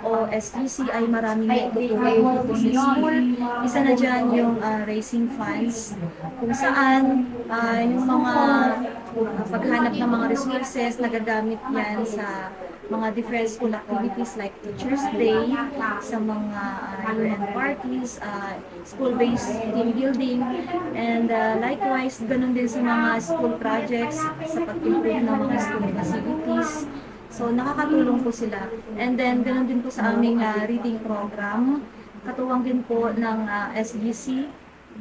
o SGC ay maraming naitutulong dito sa school. Isa na dyan yung raising funds, kung saan yung mga paghanap ng mga resources, nagagamit yan sa mga different school activities like Teacher's Day, sa mga year-end parties, school-based team building, and likewise, ganun din sa mga school projects, sa pag-improve ng mga school facilities. So, nakakatulong po sila. And then, ganun din po sa aming reading program. Katuwang din po ng SGC,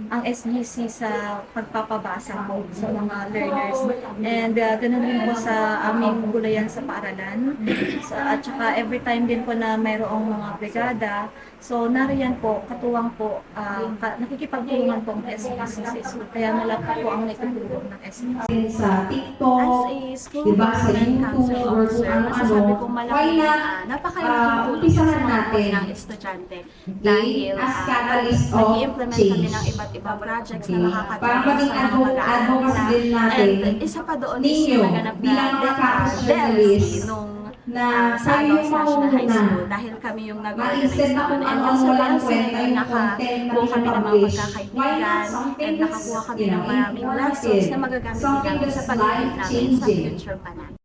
ang SGC sa pagpapabasa po sa mga learners. And ganun din po sa aming gulayan sa paaralan. At saka every time din po na mayroong mga brigada, so nariyan po, katuwang po, nakikipagtulungan po ang SGC sa school. Kaya malaki po ang naitutulong ng SGC. Sa TikTok, As a school diba, sa government council YouTube, or officer, kung masasabi ano, kong why malaki, not, napakalaking tulong umpisahan sa mga natin ng estudyante. Dahil as catalyst of nag-i-implement kami change. ng iba't ibang projects na Para makakatulong maging sa mga mag-aaral advocacy din nila. natin And isa pa doon is ninyo yung naganap na bilang mga campus DELC journalists nung na sa kayo Adolf National High mauna. School dahil kami yung nag-organize Ma-instead na noon. kung And ano yung sa walang DELC kwenta ngayon, yung content na nakakuha kami ng mga pinapublish. Why pagkakaibigan not something and that's, nakakuha kami you ng know, maraming informative, lessons na magagamit din something namin sa that's pag-ibig namin sa life-changing. future pa natin.